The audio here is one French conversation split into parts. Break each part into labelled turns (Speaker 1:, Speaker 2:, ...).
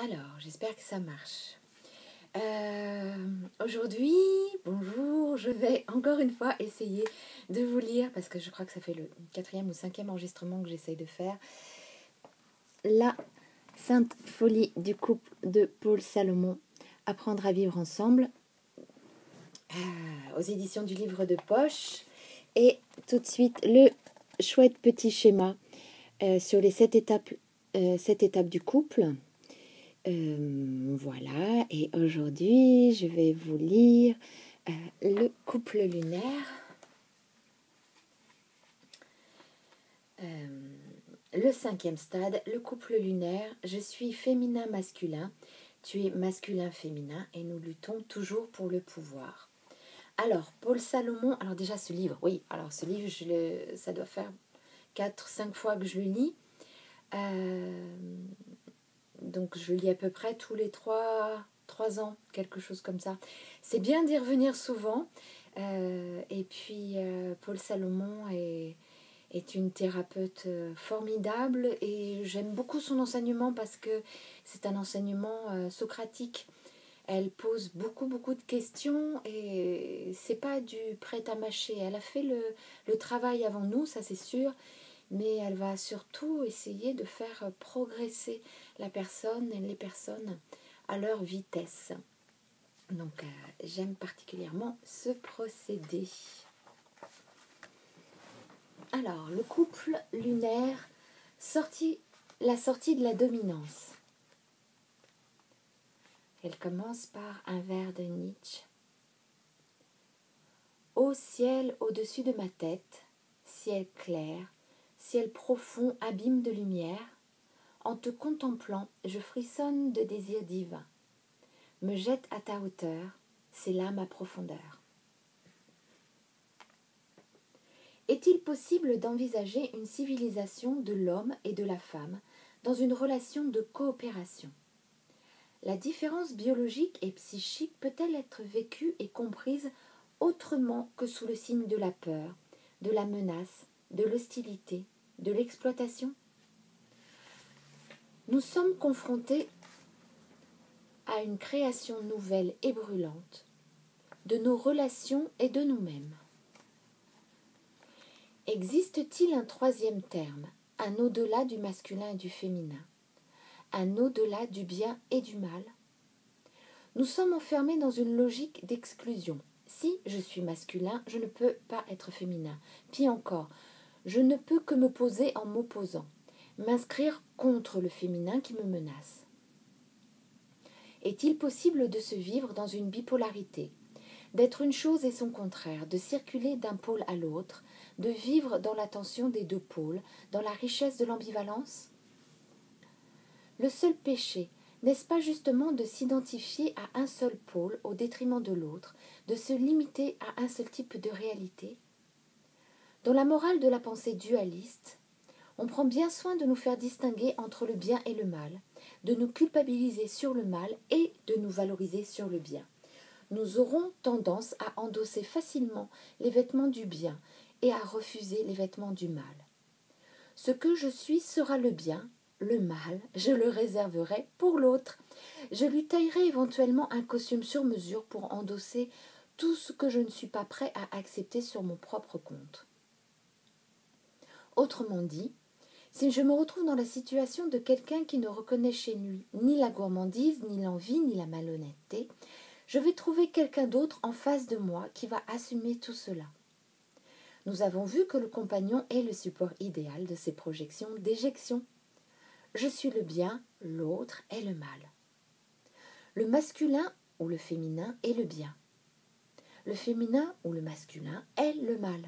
Speaker 1: Alors, j'espère que ça marche. Aujourd'hui, bonjour, je vais encore une fois essayer de vous lire, parce que je crois que ça fait le 4e ou 5e enregistrement que j'essaye de faire, La Sainte Folie du couple de Paul Salomon, Apprendre à vivre ensemble, aux éditions du livre de poche. Et tout de suite, le chouette petit schéma sur les 7 étapes du couple. Voilà, et aujourd'hui, je vais vous lire le couple lunaire. Le 5e stade, le couple lunaire. Je suis féminin-masculin, tu es masculin-féminin et nous luttons toujours pour le pouvoir. Alors, Paul Salomon, alors déjà ce livre, oui, alors ce livre, ça doit faire 4-5 fois que je le lis. Donc je lis à peu près tous les 3 ans, quelque chose comme ça. C'est bien d'y revenir souvent. Et puis Paul Salomon est une thérapeute formidable et j'aime beaucoup son enseignement parce que c'est un enseignement socratique. Elle pose beaucoup de questions et c'est pas du prêt-à-mâcher. Elle a fait le travail avant nous, ça c'est sûr, mais elle va surtout essayer de faire progresser la personne et les personnes à leur vitesse. Donc j'aime particulièrement ce procédé. Alors, le couple lunaire, la sortie de la dominance. Elle commence par un vers de Nietzsche. Ô ciel au-dessus de ma tête, ciel clair, ciel profond, abîme de lumière, en te contemplant, je frissonne de désirs divins. Me jette à ta hauteur, c'est là ma profondeur. Est-il possible d'envisager une civilisation de l'homme et de la femme dans une relation de coopération ? La différence biologique et psychique peut-elle être vécue et comprise autrement que sous le signe de la peur, de la menace, de l'hostilité, de l'exploitation ? Nous sommes confrontés à une création nouvelle et brûlante de nos relations et de nous-mêmes. Existe-t-il un troisième terme, un au-delà du masculin et du féminin, un au-delà du bien et du mal ? Nous sommes enfermés dans une logique d'exclusion. Si je suis masculin, je ne peux pas être féminin. Pis encore, je ne peux que me poser en m'opposant, m'inscrire contre le féminin qui me menace. Est-il possible de se vivre dans une bipolarité, d'être une chose et son contraire, de circuler d'un pôle à l'autre, de vivre dans la tension des deux pôles, dans la richesse de l'ambivalence ? Le seul péché, n'est-ce pas justement de s'identifier à un seul pôle au détriment de l'autre, de se limiter à un seul type de réalité ? Dans la morale de la pensée dualiste, on prend bien soin de nous faire distinguer entre le bien et le mal, de nous culpabiliser sur le mal et de nous valoriser sur le bien. Nous aurons tendance à endosser facilement les vêtements du bien et à refuser les vêtements du mal. Ce que je suis sera le bien, le mal, je le réserverai pour l'autre. Je lui taillerai éventuellement un costume sur mesure pour endosser tout ce que je ne suis pas prêt à accepter sur mon propre compte. Autrement dit, si je me retrouve dans la situation de quelqu'un qui ne reconnaît chez lui ni la gourmandise, ni l'envie, ni la malhonnêteté, je vais trouver quelqu'un d'autre en face de moi qui va assumer tout cela. Nous avons vu que le compagnon est le support idéal de ces projections d'éjection. Je suis le bien, l'autre est le mal. Le masculin ou le féminin est le bien. Le féminin ou le masculin est le mal.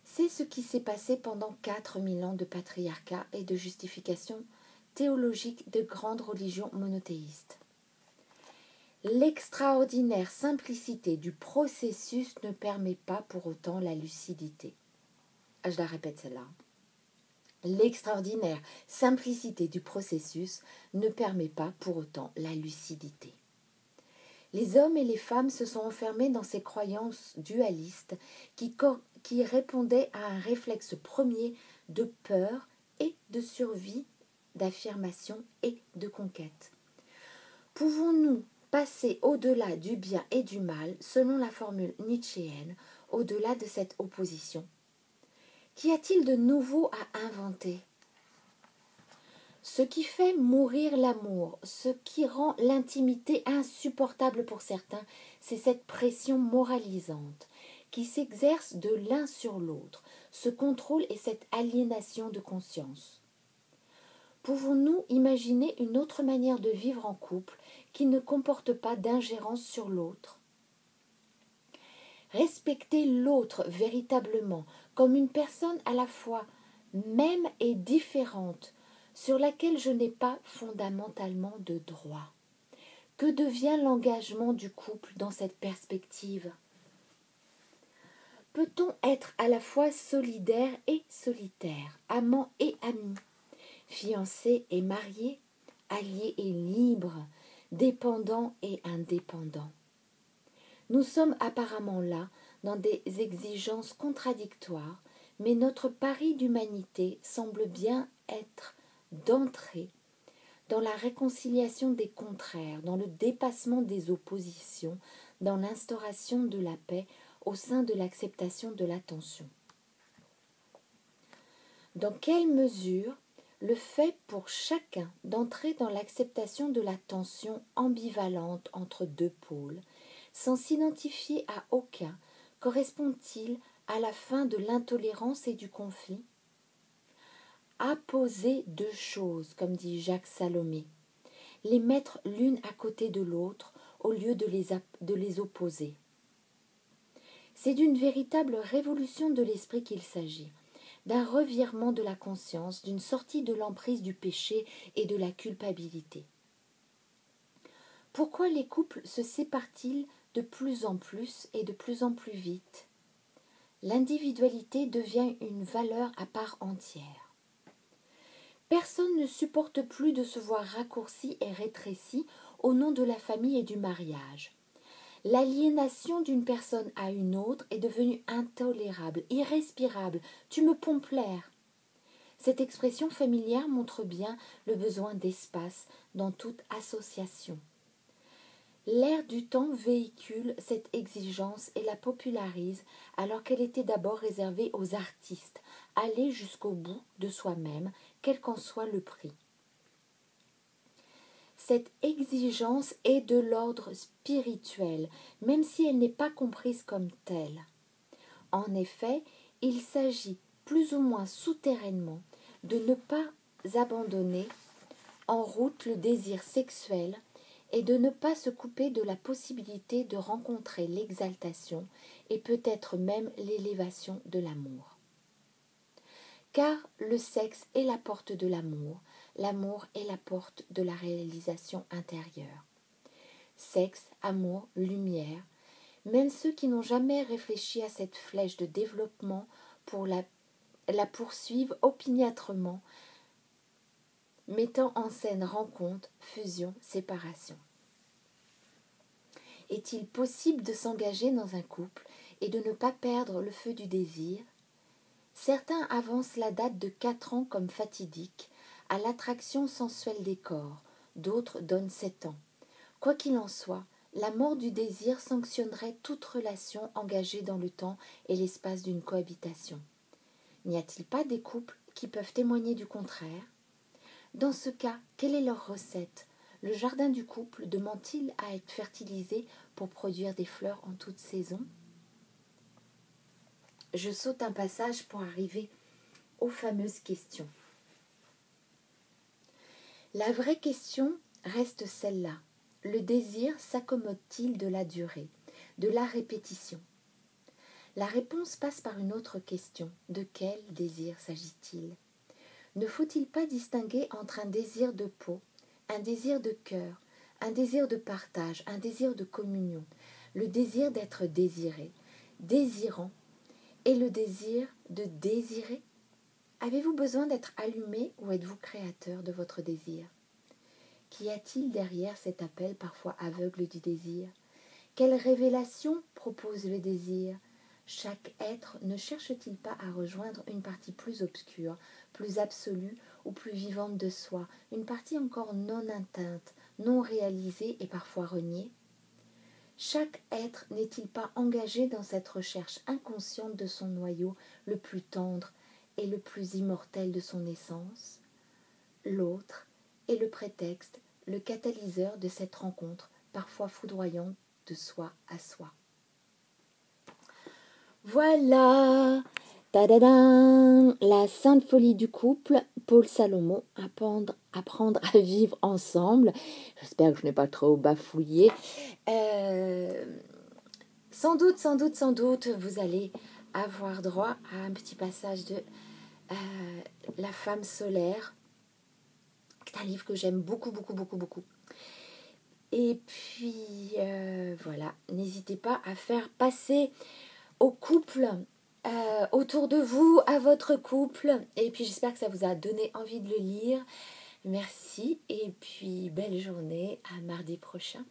Speaker 1: C'est ce qui s'est passé pendant 4000 ans de patriarcat et de justification théologique de grandes religions monothéistes. L'extraordinaire simplicité du processus ne permet pas pour autant la lucidité. Je la répète celle-là. L'extraordinaire simplicité du processus ne permet pas pour autant la lucidité. Les hommes et les femmes se sont enfermés dans ces croyances dualistes qui répondaient à un réflexe premier de peur et de survie, d'affirmation et de conquête. Pouvons-nous passer au-delà du bien et du mal, selon la formule nietzschéenne, au-delà de cette opposition? Qu'y a-t-il de nouveau à inventer? Ce qui fait mourir l'amour, ce qui rend l'intimité insupportable pour certains, c'est cette pression moralisante qui s'exerce de l'un sur l'autre, ce contrôle et cette aliénation de conscience. Pouvons-nous imaginer une autre manière de vivre en couple qui ne comporte pas d'ingérence sur l'autre? Respecter l'autre véritablement comme une personne à la fois même et différente, sur laquelle je n'ai pas fondamentalement de droit. Que devient l'engagement du couple dans cette perspective? Peut-on être à la fois solidaire et solitaire, amant et ami, fiancé et marié, allié et libre, dépendant et indépendant? Nous sommes apparemment là dans des exigences contradictoires, mais notre pari d'humanité semble bien être d'entrer dans la réconciliation des contraires, dans le dépassement des oppositions, dans l'instauration de la paix au sein de l'acceptation de la tension. Dans quelle mesure le fait pour chacun d'entrer dans l'acceptation de la tension ambivalente entre deux pôles, sans s'identifier à aucun, correspond-il à la fin de l'intolérance et du conflit? Apposer deux choses, comme dit Jacques Salomé, les mettre l'une à côté de l'autre au lieu de les opposer. C'est d'une véritable révolution de l'esprit qu'il s'agit, d'un revirement de la conscience, d'une sortie de l'emprise du péché et de la culpabilité. Pourquoi les couples se séparent-ils de plus en plus et de plus en plus vite? L'individualité devient une valeur à part entière. Personne ne supporte plus de se voir raccourci et rétréci au nom de la famille et du mariage. L'aliénation d'une personne à une autre est devenue intolérable, irrespirable. Tu me pompes l'air. Cette expression familière montre bien le besoin d'espace dans toute association. L'air du temps véhicule cette exigence et la popularise alors qu'elle était d'abord réservée aux artistes, aller jusqu'au bout de soi-même, quel qu'en soit le prix. Cette exigence est de l'ordre spirituel, même si elle n'est pas comprise comme telle. En effet, il s'agit plus ou moins souterrainement de ne pas abandonner en route le désir sexuel et de ne pas se couper de la possibilité de rencontrer l'exaltation et peut-être même l'élévation de l'amour. Car le sexe est la porte de l'amour, l'amour est la porte de la réalisation intérieure. Sexe, amour, lumière, même ceux qui n'ont jamais réfléchi à cette flèche de développement pour la poursuivent opiniâtrement, mettant en scène rencontre, fusion, séparation. Est-il possible de s'engager dans un couple et de ne pas perdre le feu du désir? Certains avancent la date de 4 ans comme fatidique, à l'attraction sensuelle des corps, d'autres donnent 7 ans. Quoi qu'il en soit, la mort du désir sanctionnerait toute relation engagée dans le temps et l'espace d'une cohabitation. N'y a-t-il pas des couples qui peuvent témoigner du contraire? Dans ce cas, quelle est leur recette? Le jardin du couple demande-t-il à être fertilisé pour produire des fleurs en toute saison? Je saute un passage pour arriver aux fameuses questions. La vraie question reste celle-là. Le désir s'accommode-t-il de la durée, de la répétition? La réponse passe par une autre question. De quel désir s'agit-il? Ne faut-il pas distinguer entre un désir de peau, un désir de cœur, un désir de partage, un désir de communion, le désir d'être désiré, désirant, et le désir de désirer? Avez-vous besoin d'être allumé ou êtes-vous créateur de votre désir? Qu'y a-t-il derrière cet appel parfois aveugle du désir? Quelle révélation propose le désir? Chaque être ne cherche-t-il pas à rejoindre une partie plus obscure, plus absolue ou plus vivante de soi, une partie encore non atteinte, non réalisé et parfois renié? Chaque être n'est-il pas engagé dans cette recherche inconsciente de son noyau le plus tendre et le plus immortel de son essence? L'autre est le prétexte, le catalyseur de cette rencontre, parfois foudroyante, de soi à soi. Voilà, tadadam, la sainte folie du couple, Paul Salomon, apprendre à vivre ensemble. J'espère que je n'ai pas trop bafouillé. Sans doute, vous allez avoir droit à un petit passage de La femme solaire. C'est un livre que j'aime beaucoup. Et puis, voilà, n'hésitez pas à faire passer au couple, autour de vous, à votre couple. Et puis, j'espère que ça vous a donné envie de le lire. Merci et puis, belle journée, à mardi prochain.